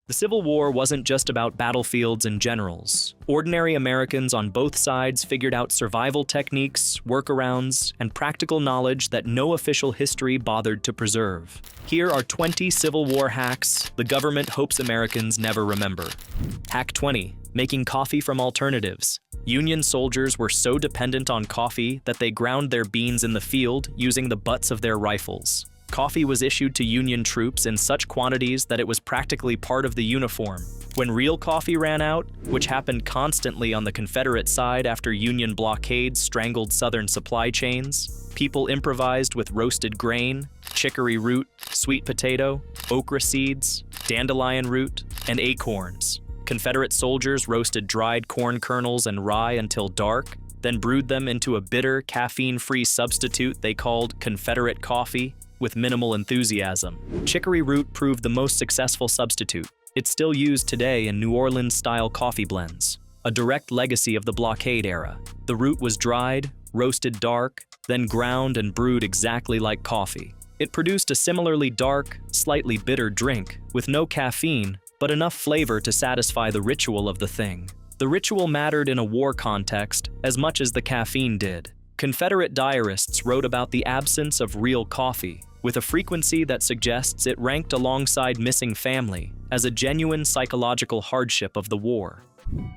The Civil War wasn't just about battlefields and generals. Ordinary Americans on both sides figured out survival techniques, workarounds, and practical knowledge that no official history bothered to preserve. Here are 20 Civil War hacks the government hopes Americans never remember. Hack 20. Making coffee from alternatives. Union soldiers were so dependent on coffee that they ground their beans in the field using the butts of their rifles. Coffee was issued to Union troops in such quantities that it was practically part of the uniform. When real coffee ran out, which happened constantly on the Confederate side after Union blockades strangled Southern supply chains, people improvised with roasted grain, chicory root, sweet potato, okra seeds, dandelion root, and acorns. Confederate soldiers roasted dried corn kernels and rye until dark, then brewed them into a bitter, caffeine-free substitute they called Confederate coffee, with minimal enthusiasm. Chicory root proved the most successful substitute. It's still used today in New Orleans-style coffee blends, a direct legacy of the blockade era. The root was dried, roasted dark, then ground and brewed exactly like coffee. It produced a similarly dark, slightly bitter drink, with no caffeine, but enough flavor to satisfy the ritual of the thing. The ritual mattered in a war context as much as the caffeine did. Confederate diarists wrote about the absence of real coffee, with a frequency that suggests it ranked alongside missing family as a genuine psychological hardship of the war.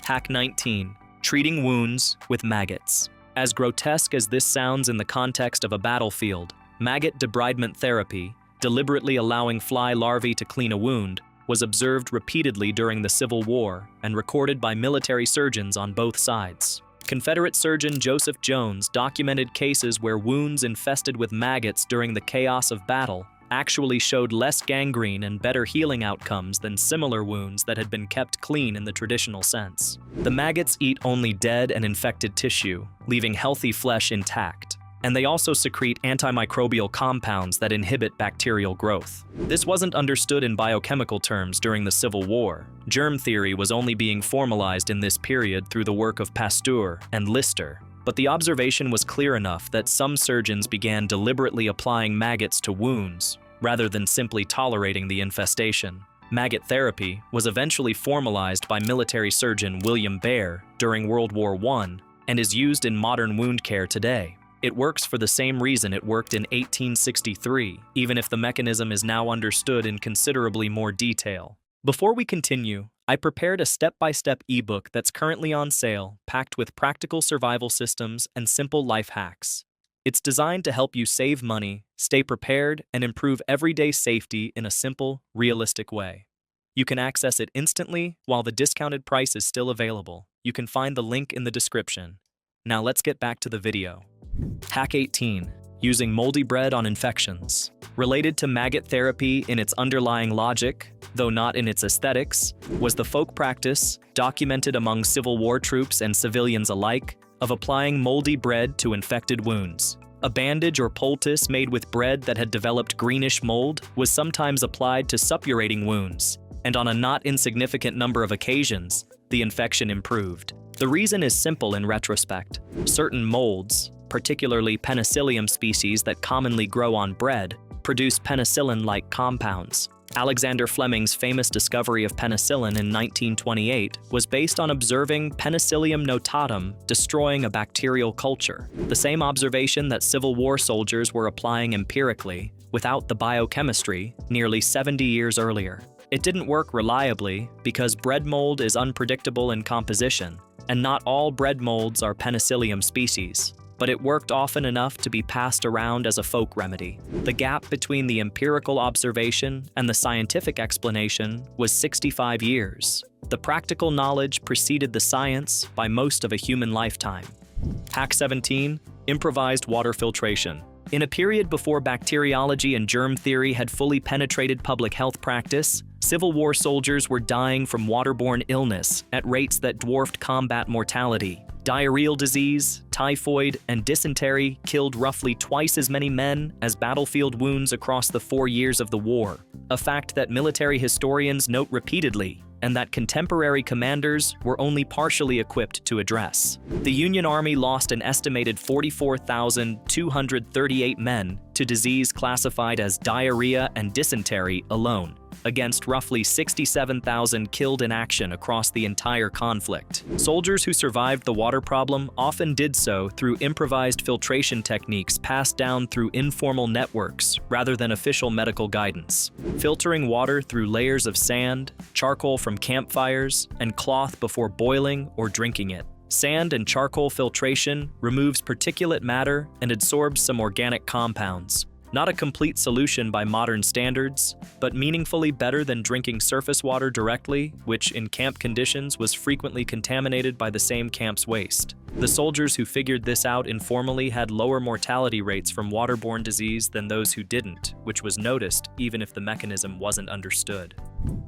Hack 19. Treating wounds with maggots. As grotesque as this sounds in the context of a battlefield, maggot debridement therapy, deliberately allowing fly larvae to clean a wound, was observed repeatedly during the Civil War and recorded by military surgeons on both sides. Confederate surgeon Joseph Jones documented cases where wounds infested with maggots during the chaos of battle actually showed less gangrene and better healing outcomes than similar wounds that had been kept clean in the traditional sense. The maggots eat only dead and infected tissue, leaving healthy flesh intact. And they also secrete antimicrobial compounds that inhibit bacterial growth. This wasn't understood in biochemical terms during the Civil War. Germ theory was only being formalized in this period through the work of Pasteur and Lister. But the observation was clear enough that some surgeons began deliberately applying maggots to wounds, rather than simply tolerating the infestation. Maggot therapy was eventually formalized by military surgeon William Baer during World War I and is used in modern wound care today. It works for the same reason it worked in 1863, even if the mechanism is now understood in considerably more detail. Before we continue, I prepared a step-by-step ebook that's currently on sale, packed with practical survival systems and simple life hacks. It's designed to help you save money, stay prepared, and improve everyday safety in a simple, realistic way. You can access it instantly while the discounted price is still available. You can find the link in the description. Now let's get back to the video. Hack 18. Using moldy bread on infections. Related to maggot therapy in its underlying logic, though not in its aesthetics, was the folk practice, documented among Civil War troops and civilians alike, of applying moldy bread to infected wounds. A bandage or poultice made with bread that had developed greenish mold was sometimes applied to suppurating wounds, and on a not insignificant number of occasions, the infection improved. The reason is simple in retrospect. Certain molds, particularly penicillium species that commonly grow on bread, produce penicillin-like compounds. Alexander Fleming's famous discovery of penicillin in 1928 was based on observing Penicillium notatum destroying a bacterial culture, the same observation that Civil War soldiers were applying empirically, without the biochemistry, nearly 70 years earlier. It didn't work reliably because bread mold is unpredictable in composition, and not all bread molds are Penicillium species, but it worked often enough to be passed around as a folk remedy. The gap between the empirical observation and the scientific explanation was 65 years. The practical knowledge preceded the science by most of a human lifetime. Hack 17. Improvised water filtration. In a period before bacteriology and germ theory had fully penetrated public health practice, Civil War soldiers were dying from waterborne illness at rates that dwarfed combat mortality. Diarrheal disease, typhoid, and dysentery killed roughly twice as many men as battlefield wounds across the 4 years of the war, a fact that military historians note repeatedly and that contemporary commanders were only partially equipped to address. The Union Army lost an estimated 44,238 men to disease classified as diarrhea and dysentery alone, against roughly 67,000 killed in action across the entire conflict. Soldiers who survived the water problem often did so through improvised filtration techniques passed down through informal networks rather than official medical guidance. Filtering water through layers of sand, charcoal from campfires, and cloth before boiling or drinking it. Sand and charcoal filtration removes particulate matter and adsorbs some organic compounds. Not a complete solution by modern standards, but meaningfully better than drinking surface water directly, which in camp conditions was frequently contaminated by the same camp's waste. The soldiers who figured this out informally had lower mortality rates from waterborne disease than those who didn't, which was noticed even if the mechanism wasn't understood.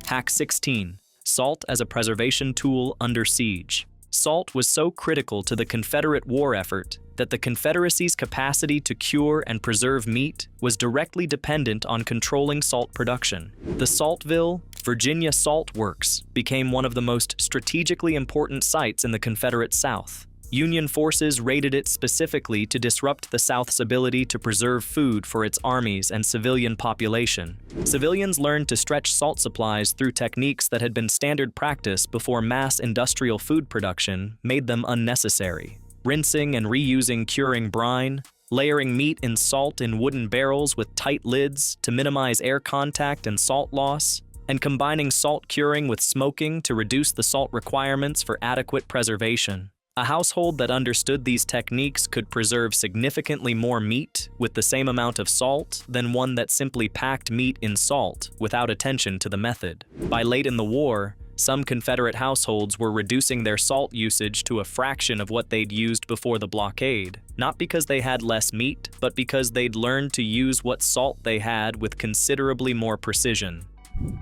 Hack 16. Salt as a preservation tool under siege. Salt was so critical to the Confederate war effort that the Confederacy's capacity to cure and preserve meat was directly dependent on controlling salt production. The Saltville, Virginia Salt Works became one of the most strategically important sites in the Confederate South. Union forces raided it specifically to disrupt the South's ability to preserve food for its armies and civilian population. Civilians learned to stretch salt supplies through techniques that had been standard practice before mass industrial food production made them unnecessary. Rinsing and reusing curing brine, layering meat in salt in wooden barrels with tight lids to minimize air contact and salt loss, and combining salt curing with smoking to reduce the salt requirements for adequate preservation. A household that understood these techniques could preserve significantly more meat with the same amount of salt than one that simply packed meat in salt without attention to the method. By late in the war, some Confederate households were reducing their salt usage to a fraction of what they'd used before the blockade, not because they had less meat, but because they'd learned to use what salt they had with considerably more precision.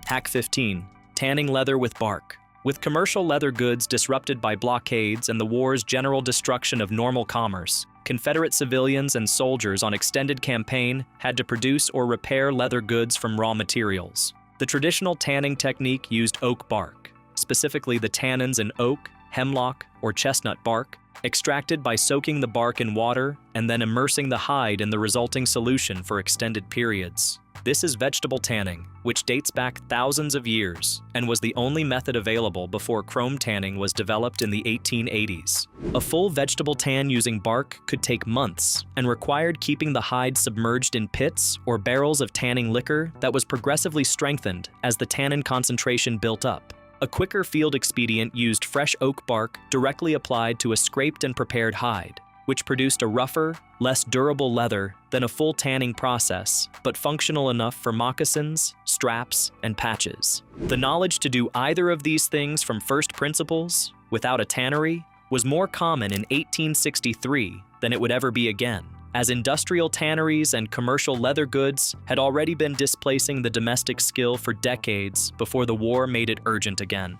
Hack 15. Tanning leather with bark. With commercial leather goods disrupted by blockades and the war's general destruction of normal commerce, Confederate civilians and soldiers on extended campaign had to produce or repair leather goods from raw materials. The traditional tanning technique used oak bark, specifically the tannins in oak, hemlock, or chestnut bark, extracted by soaking the bark in water and then immersing the hide in the resulting solution for extended periods. This is vegetable tanning, which dates back thousands of years and was the only method available before chrome tanning was developed in the 1880s. A full vegetable tan using bark could take months and required keeping the hide submerged in pits or barrels of tanning liquor that was progressively strengthened as the tannin concentration built up. A quicker field expedient used fresh oak bark directly applied to a scraped and prepared hide, which produced a rougher, less durable leather than a full tanning process, but functional enough for moccasins, straps, and patches. The knowledge to do either of these things from first principles, without a tannery, was more common in 1863 than it would ever be again, as industrial tanneries and commercial leather goods had already been displacing the domestic skill for decades before the war made it urgent again.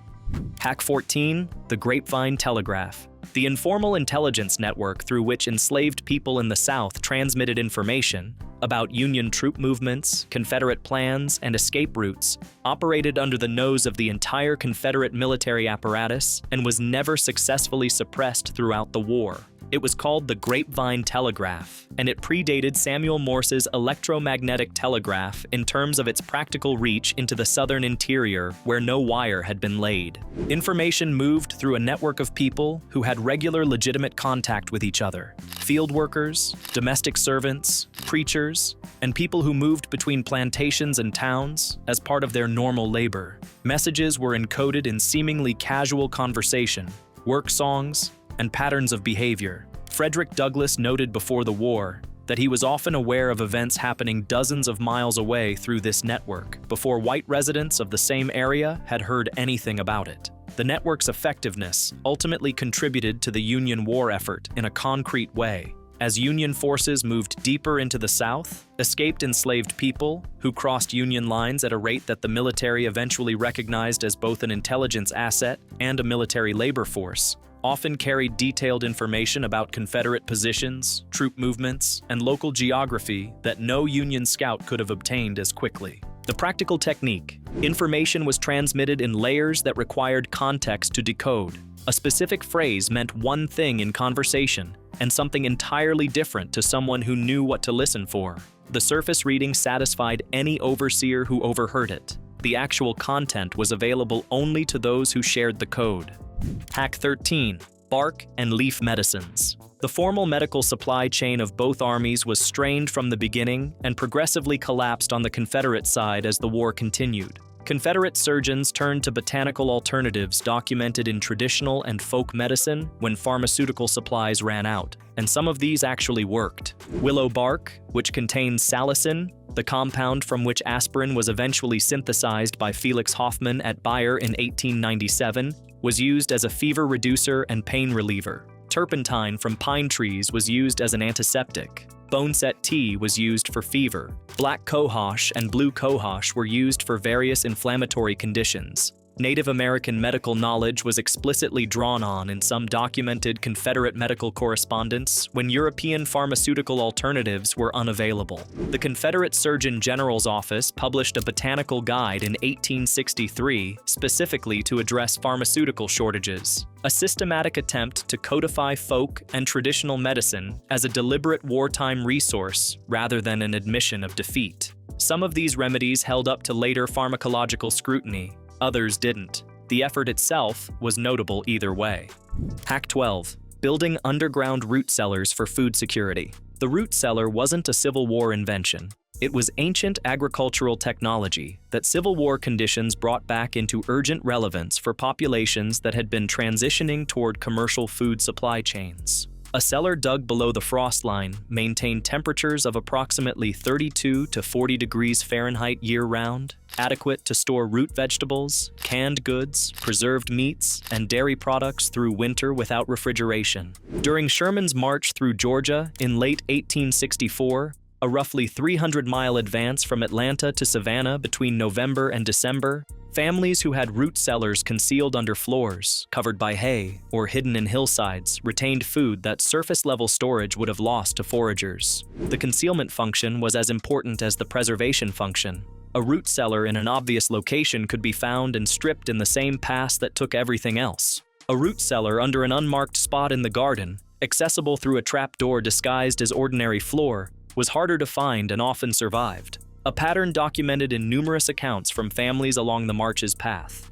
Hack 14. The Grapevine Telegraph. The informal intelligence network through which enslaved people in the South transmitted information about Union troop movements, Confederate plans, and escape routes operated under the nose of the entire Confederate military apparatus and was never successfully suppressed throughout the war. It was called the Grapevine Telegraph, and it predated Samuel Morse's electromagnetic telegraph in terms of its practical reach into the southern interior where no wire had been laid. Information moved through a network of people who had regular legitimate contact with each other: field workers, domestic servants, preachers, and people who moved between plantations and towns as part of their normal labor. Messages were encoded in seemingly casual conversation, work songs, and patterns of behavior. Frederick Douglass noted before the war that he was often aware of events happening dozens of miles away through this network before white residents of the same area had heard anything about it. The network's effectiveness ultimately contributed to the Union war effort in a concrete way. As Union forces moved deeper into the South, escaped enslaved people, who crossed Union lines at a rate that the military eventually recognized as both an intelligence asset and a military labor force, often carried detailed information about Confederate positions, troop movements, and local geography that no Union scout could have obtained as quickly. The practical technique: information was transmitted in layers that required context to decode. A specific phrase meant one thing in conversation, and something entirely different to someone who knew what to listen for. The surface reading satisfied any overseer who overheard it. The actual content was available only to those who shared the code. Hack 13. Bark and leaf medicines. The formal medical supply chain of both armies was strained from the beginning and progressively collapsed on the Confederate side as the war continued. Confederate surgeons turned to botanical alternatives documented in traditional and folk medicine when pharmaceutical supplies ran out, and some of these actually worked. Willow bark, which contains salicin, the compound from which aspirin was eventually synthesized by Felix Hoffmann at Bayer in 1897, was used as a fever reducer and pain reliever. Turpentine from pine trees was used as an antiseptic. Boneset tea was used for fever. Black cohosh and blue cohosh were used for various inflammatory conditions. Native American medical knowledge was explicitly drawn on in some documented Confederate medical correspondence when European pharmaceutical alternatives were unavailable. The Confederate Surgeon General's office published a botanical guide in 1863 specifically to address pharmaceutical shortages, a systematic attempt to codify folk and traditional medicine as a deliberate wartime resource rather than an admission of defeat. Some of these remedies held up to later pharmacological scrutiny. Others didn't. The effort itself was notable either way. Hack 12. Building underground root cellars for food security. The root cellar wasn't a Civil War invention. It was ancient agricultural technology that Civil War conditions brought back into urgent relevance for populations that had been transitioning toward commercial food supply chains. A cellar dug below the frost line maintained temperatures of approximately 32 to 40 degrees Fahrenheit year-round, adequate to store root vegetables, canned goods, preserved meats, and dairy products through winter without refrigeration. During Sherman's march through Georgia in late 1864, a roughly 300-mile advance from Atlanta to Savannah between November and December, families who had root cellars concealed under floors, covered by hay, or hidden in hillsides, retained food that surface-level storage would have lost to foragers. The concealment function was as important as the preservation function. A root cellar in an obvious location could be found and stripped in the same pass that took everything else. A root cellar under an unmarked spot in the garden, accessible through a trapdoor disguised as ordinary floor, was harder to find and often survived. A pattern documented in numerous accounts from families along the march's path.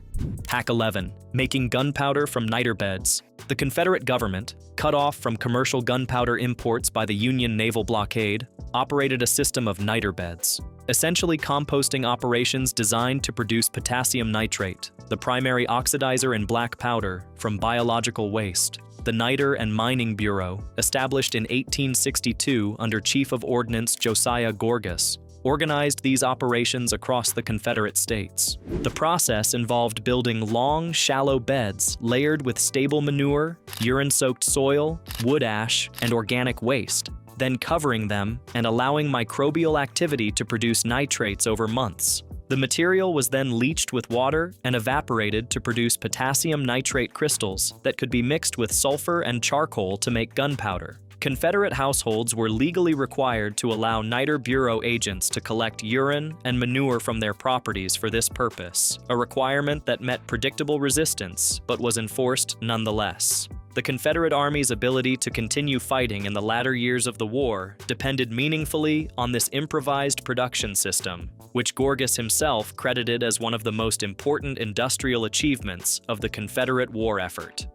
Hack 11. Making gunpowder from niter beds. The Confederate government, cut off from commercial gunpowder imports by the Union naval blockade, operated a system of niter beds, essentially composting operations designed to produce potassium nitrate, the primary oxidizer in black powder, from biological waste. The Niter and Mining Bureau, established in 1862 under Chief of Ordnance Josiah Gorgas, organized these operations across the Confederate States. The process involved building long, shallow beds layered with stable manure, urine-soaked soil, wood ash, and organic waste, then covering them and allowing microbial activity to produce nitrates over months. The material was then leached with water and evaporated to produce potassium nitrate crystals that could be mixed with sulfur and charcoal to make gunpowder. Confederate households were legally required to allow Niter Bureau agents to collect urine and manure from their properties for this purpose, a requirement that met predictable resistance but was enforced nonetheless. The Confederate Army's ability to continue fighting in the latter years of the war depended meaningfully on this improvised production system, which Gorgas himself credited as one of the most important industrial achievements of the Confederate war effort.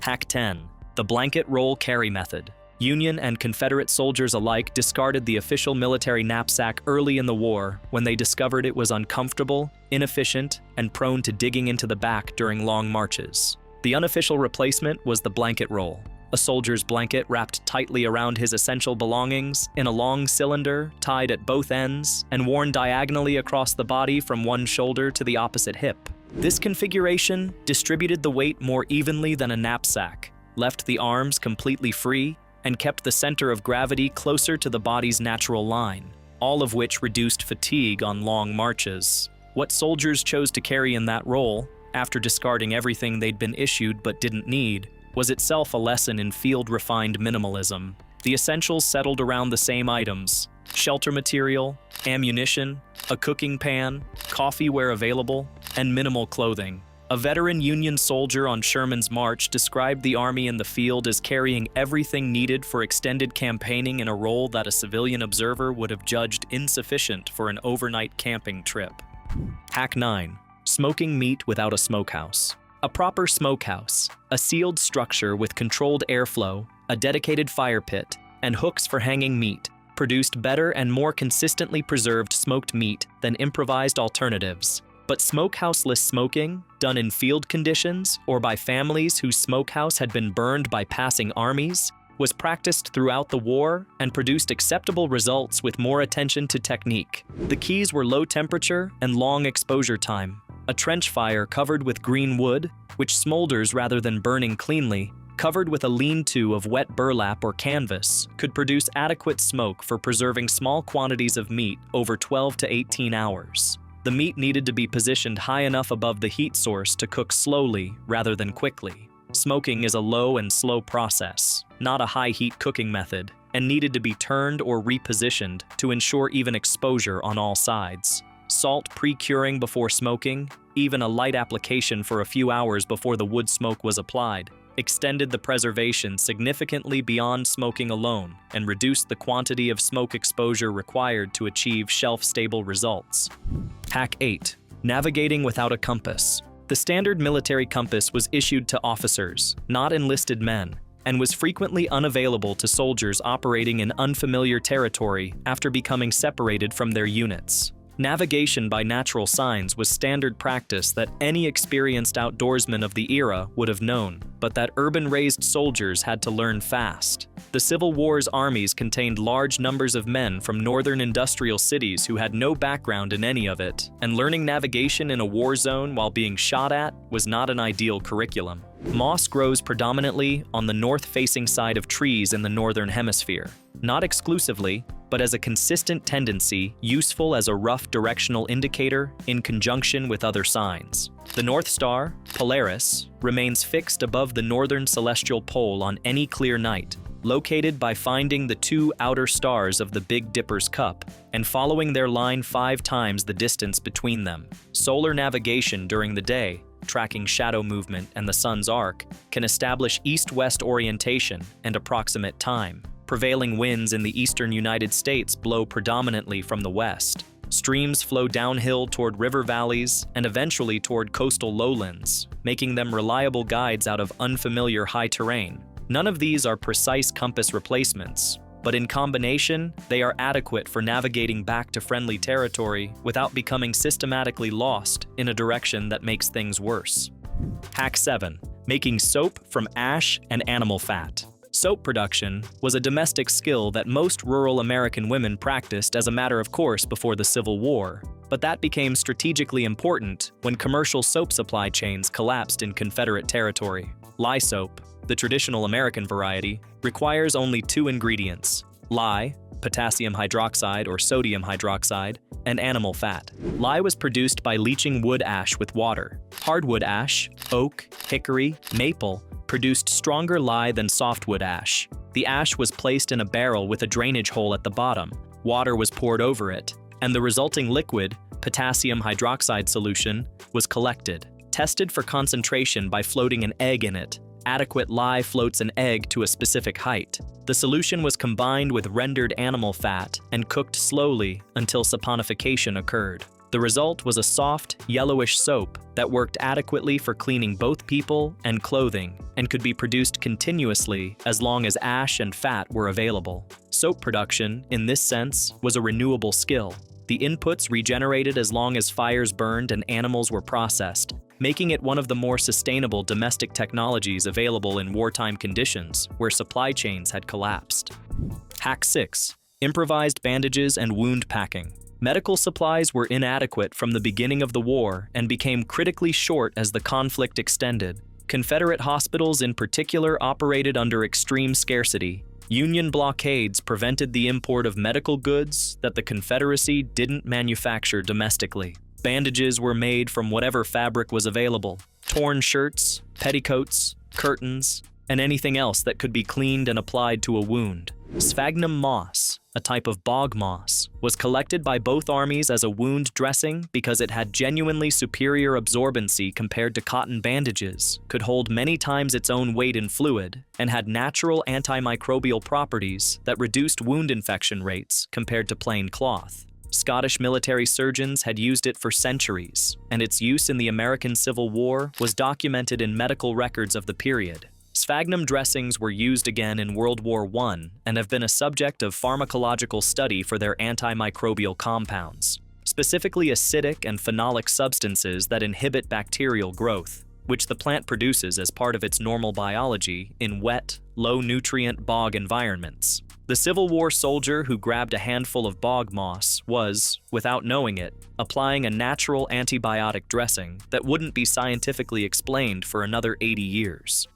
Hack 10. The blanket roll carry method. Union and Confederate soldiers alike discarded the official military knapsack early in the war when they discovered it was uncomfortable, inefficient, and prone to digging into the back during long marches. The unofficial replacement was the blanket roll, a soldier's blanket wrapped tightly around his essential belongings in a long cylinder tied at both ends and worn diagonally across the body from one shoulder to the opposite hip. This configuration distributed the weight more evenly than a knapsack, left the arms completely free, and kept the center of gravity closer to the body's natural line, all of which reduced fatigue on long marches. What soldiers chose to carry in that role, after discarding everything they'd been issued but didn't need, was itself a lesson in field-refined minimalism. The essentials settled around the same items: shelter material, ammunition, a cooking pan, coffee where available, and minimal clothing. A veteran Union soldier on Sherman's march described the Army in the field as carrying everything needed for extended campaigning in a role that a civilian observer would have judged insufficient for an overnight camping trip. Hack 9. Smoking meat without a smokehouse. A proper smokehouse, a sealed structure with controlled airflow, a dedicated fire pit, and hooks for hanging meat, produced better and more consistently preserved smoked meat than improvised alternatives. But smokehouseless smoking, done in field conditions or by families whose smokehouse had been burned by passing armies, was practiced throughout the war and produced acceptable results with more attention to technique. The keys were low temperature and long exposure time. A trench fire covered with green wood, which smolders rather than burning cleanly, covered with a lean-to of wet burlap or canvas, could produce adequate smoke for preserving small quantities of meat over 12 to 18 hours. The meat needed to be positioned high enough above the heat source to cook slowly rather than quickly. Smoking is a low and slow process, not a high-heat cooking method, and needed to be turned or repositioned to ensure even exposure on all sides. Salt pre-curing before smoking, even a light application for a few hours before the wood smoke was applied, extended the preservation significantly beyond smoking alone and reduced the quantity of smoke exposure required to achieve shelf-stable results. Hack 8. Navigating without a compass. The standard military compass was issued to officers, not enlisted men, and was frequently unavailable to soldiers operating in unfamiliar territory after becoming separated from their units. Navigation by natural signs was standard practice that any experienced outdoorsman of the era would have known, but that urban-raised soldiers had to learn fast. The Civil War's armies contained large numbers of men from northern industrial cities who had no background in any of it, and learning navigation in a war zone while being shot at was not an ideal curriculum. Moss grows predominantly on the north-facing side of trees in the northern hemisphere. Not exclusively, but as a consistent tendency useful as a rough directional indicator in conjunction with other signs. The North Star, Polaris, remains fixed above the northern celestial pole on any clear night, located by finding the two outer stars of the Big Dipper's cup and following their line 5 times the distance between them. Solar navigation during the day, tracking shadow movement and the sun's arc, can establish east-west orientation and approximate time. Prevailing winds in the eastern United States blow predominantly from the west. Streams flow downhill toward river valleys and eventually toward coastal lowlands, making them reliable guides out of unfamiliar high terrain. None of these are precise compass replacements, but in combination, they are adequate for navigating back to friendly territory without becoming systematically lost in a direction that makes things worse. Hack 7. Making soap from ash and animal fat. Soap production was a domestic skill that most rural American women practiced as a matter of course before the Civil War, but that became strategically important when commercial soap supply chains collapsed in Confederate territory. Lye soap, the traditional American variety, requires only 2 ingredients: lye, potassium hydroxide or sodium hydroxide, and animal fat. Lye was produced by leaching wood ash with water. Hardwood ash, oak, hickory, maple, produced stronger lye than softwood ash. The ash was placed in a barrel with a drainage hole at the bottom. Water was poured over it, and the resulting liquid, potassium hydroxide solution, was collected. Tested for concentration by floating an egg in it. Adequate lye floats an egg to a specific height. The solution was combined with rendered animal fat and cooked slowly until saponification occurred. The result was a soft, yellowish soap that worked adequately for cleaning both people and clothing and could be produced continuously as long as ash and fat were available. Soap production, in this sense, was a renewable skill. The inputs regenerated as long as fires burned and animals were processed, making it one of the more sustainable domestic technologies available in wartime conditions where supply chains had collapsed. Hack 6. Improvised bandages and wound packing. Medical supplies were inadequate from the beginning of the war and became critically short as the conflict extended. Confederate hospitals in particular operated under extreme scarcity. Union blockades prevented the import of medical goods that the Confederacy didn't manufacture domestically. Bandages were made from whatever fabric was available: torn shirts, petticoats, curtains, and anything else that could be cleaned and applied to a wound. Sphagnum moss, a type of bog moss, was collected by both armies as a wound dressing because it had genuinely superior absorbency compared to cotton bandages, could hold many times its own weight in fluid, and had natural antimicrobial properties that reduced wound infection rates compared to plain cloth. Scottish military surgeons had used it for centuries, and its use in the American Civil War was documented in medical records of the period. Sphagnum dressings were used again in World War I and have been a subject of pharmacological study for their antimicrobial compounds, specifically acidic and phenolic substances that inhibit bacterial growth, which the plant produces as part of its normal biology in wet, low-nutrient bog environments. The Civil War soldier who grabbed a handful of bog moss was, without knowing it, applying a natural antibiotic dressing that wouldn't be scientifically explained for another 80 years.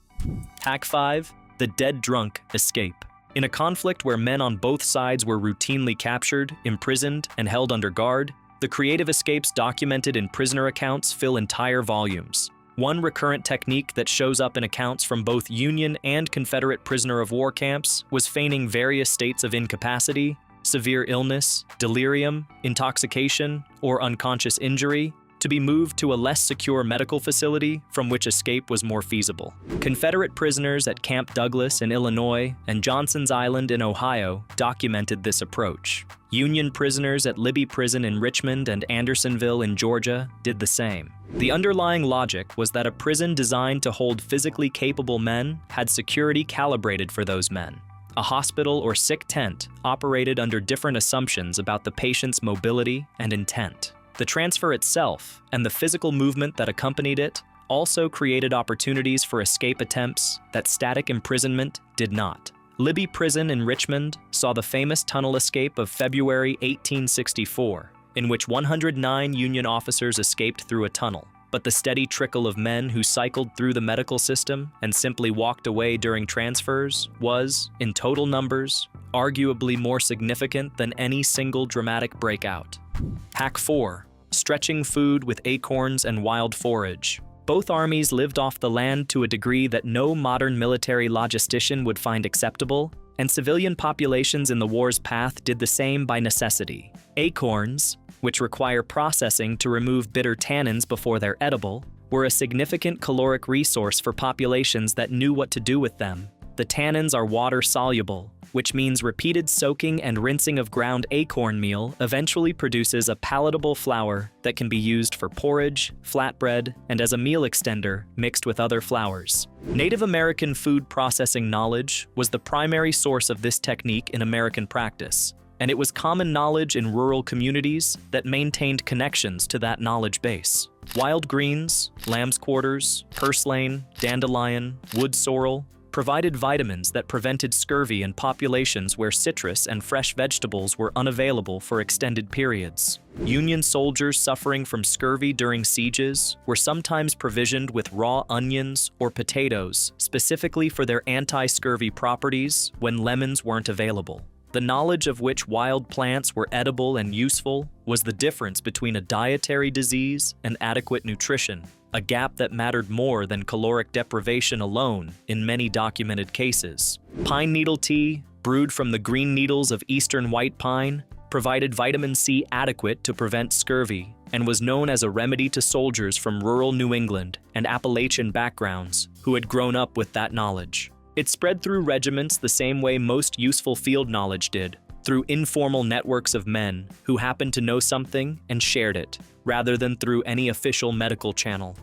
Hack 5. The dead drunk escape. In a conflict where men on both sides were routinely captured, imprisoned, and held under guard, the creative escapes documented in prisoner accounts fill entire volumes. One recurrent technique that shows up in accounts from both Union and Confederate prisoner of war camps was feigning various states of incapacity, severe illness, delirium, intoxication, or unconscious injury, to be moved to a less secure medical facility from which escape was more feasible. Confederate prisoners at Camp Douglas in Illinois and Johnson's Island in Ohio documented this approach. Union prisoners at Libby Prison in Richmond and Andersonville in Georgia did the same. The underlying logic was that a prison designed to hold physically capable men had security calibrated for those men. A hospital or sick tent operated under different assumptions about the patient's mobility and intent. The transfer itself, and the physical movement that accompanied it, also created opportunities for escape attempts that static imprisonment did not. Libby Prison in Richmond saw the famous tunnel escape of February 1864, in which 109 Union officers escaped through a tunnel. But the steady trickle of men who cycled through the medical system and simply walked away during transfers was, in total numbers, arguably more significant than any single dramatic breakout. Hack 4. Stretching food with acorns and wild forage. Both armies lived off the land to a degree that no modern military logistician would find acceptable, and civilian populations in the war's path did the same by necessity. Acorns, which require processing to remove bitter tannins before they're edible, were a significant caloric resource for populations that knew what to do with them. The tannins are water-soluble, which means repeated soaking and rinsing of ground acorn meal eventually produces a palatable flour that can be used for porridge, flatbread, and as a meal extender mixed with other flours. Native American food processing knowledge was the primary source of this technique in American practice, and it was common knowledge in rural communities that maintained connections to that knowledge base. Wild greens, lamb's quarters, purslane, dandelion, wood sorrel, provided vitamins that prevented scurvy in populations where citrus and fresh vegetables were unavailable for extended periods. Union soldiers suffering from scurvy during sieges were sometimes provisioned with raw onions or potatoes, specifically for their anti-scurvy properties when lemons weren't available. The knowledge of which wild plants were edible and useful was the difference between a dietary disease and adequate nutrition, a gap that mattered more than caloric deprivation alone in many documented cases. Pine needle tea, brewed from the green needles of eastern white pine, provided vitamin C adequate to prevent scurvy and was known as a remedy to soldiers from rural New England and Appalachian backgrounds who had grown up with that knowledge. It spread through regiments the same way most useful field knowledge did, through informal networks of men who happened to know something and shared it, rather than through any official medical channel.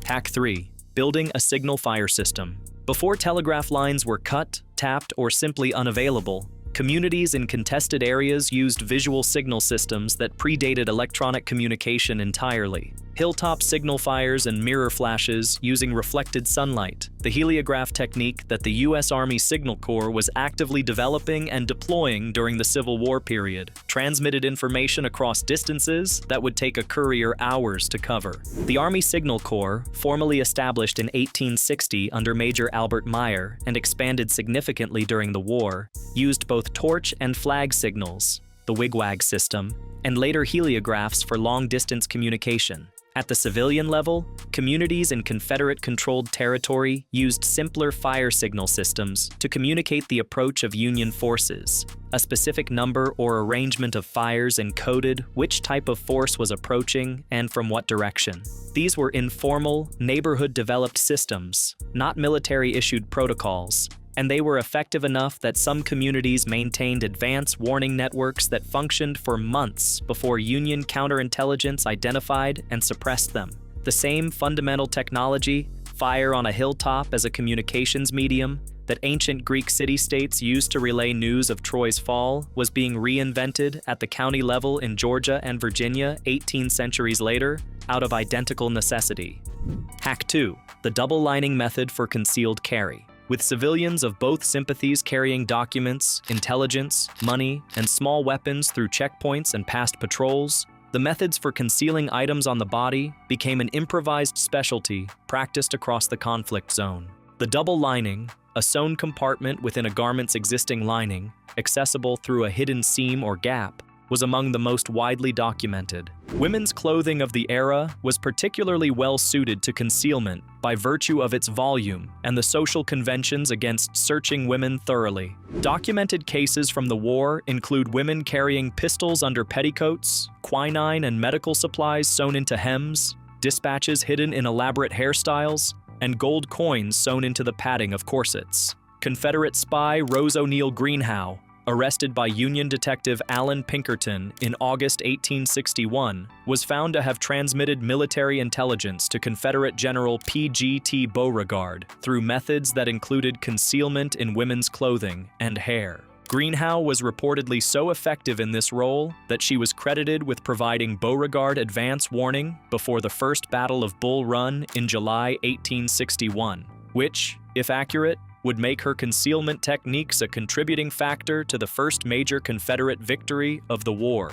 Hack 3. Building a signal fire system. Before telegraph lines were cut, tapped, or simply unavailable, communities in contested areas used visual signal systems that predated electronic communication entirely. Hilltop signal fires and mirror flashes using reflected sunlight, the heliograph technique that the U.S. Army Signal Corps was actively developing and deploying during the Civil War period, transmitted information across distances that would take a courier hours to cover. The Army Signal Corps, formally established in 1860 under Major Albert Meyer and expanded significantly during the war, used both torch and flag signals, the wigwag system, and later heliographs for long-distance communication. At the civilian level, communities in Confederate-controlled territory used simpler fire signal systems to communicate the approach of Union forces. A specific number or arrangement of fires encoded which type of force was approaching and from what direction. These were informal, neighborhood-developed systems, not military-issued protocols, and they were effective enough that some communities maintained advance warning networks that functioned for months before Union counterintelligence identified and suppressed them. The same fundamental technology, fire on a hilltop as a communications medium, that ancient Greek city-states used to relay news of Troy's fall was being reinvented at the county level in Georgia and Virginia 18 centuries later out of identical necessity. Hack 2. The double-lining method for concealed carry. With civilians of both sympathies carrying documents, intelligence, money, and small weapons through checkpoints and past patrols, the methods for concealing items on the body became an improvised specialty practiced across the conflict zone. The double lining, a sewn compartment within a garment's existing lining, accessible through a hidden seam or gap, was among the most widely documented. Women's clothing of the era was particularly well suited to concealment by virtue of its volume and the social conventions against searching women thoroughly. Documented cases from the war include women carrying pistols under petticoats, quinine and medical supplies sewn into hems, dispatches hidden in elaborate hairstyles, and gold coins sewn into the padding of corsets. Confederate spy Rose O'Neal Greenhow, arrested by Union detective Allen Pinkerton in August 1861, was found to have transmitted military intelligence to Confederate General P.G.T. Beauregard through methods that included concealment in women's clothing and hair. Greenhow was reportedly so effective in this role that she was credited with providing Beauregard advance warning before the First Battle of Bull Run in July 1861, which, if accurate, would make her concealment techniques a contributing factor to the first major Confederate victory of the war.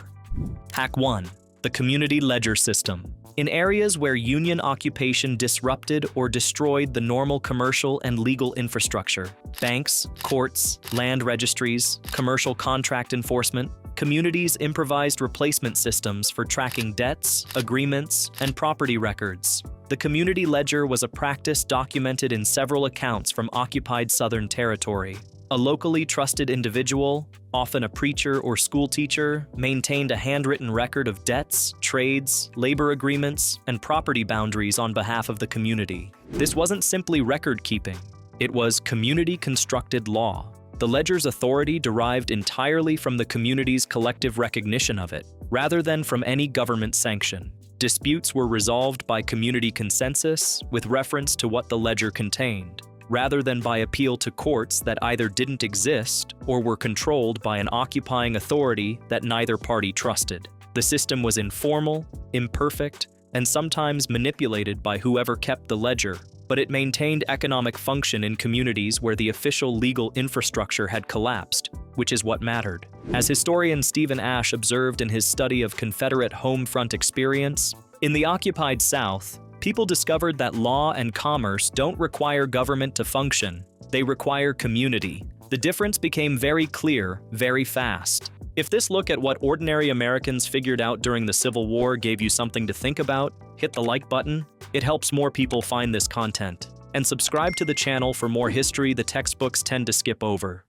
Hack 1. The community ledger system. In areas where Union occupation disrupted or destroyed the normal commercial and legal infrastructure, banks, courts, land registries, commercial contract enforcement, communities improvised replacement systems for tracking debts, agreements, and property records. The community ledger was a practice documented in several accounts from occupied Southern territory. A locally trusted individual, often a preacher or school teacher, maintained a handwritten record of debts, trades, labor agreements, and property boundaries on behalf of the community. This wasn't simply record-keeping. It was community-constructed law. The ledger's authority derived entirely from the community's collective recognition of it, rather than from any government sanction. Disputes were resolved by community consensus with reference to what the ledger contained, rather than by appeal to courts that either didn't exist or were controlled by an occupying authority that neither party trusted. The system was informal, imperfect, and sometimes manipulated by whoever kept the ledger, but it maintained economic function in communities where the official legal infrastructure had collapsed, which is what mattered. As historian Stephen Ash observed in his study of Confederate home front experience, in the occupied South, people discovered that law and commerce don't require government to function, they require community. The difference became very clear, very fast. If this look at what ordinary Americans figured out during the Civil War gave you something to think about, hit the like button. It helps more people find this content. And subscribe to the channel for more history the textbooks tend to skip over.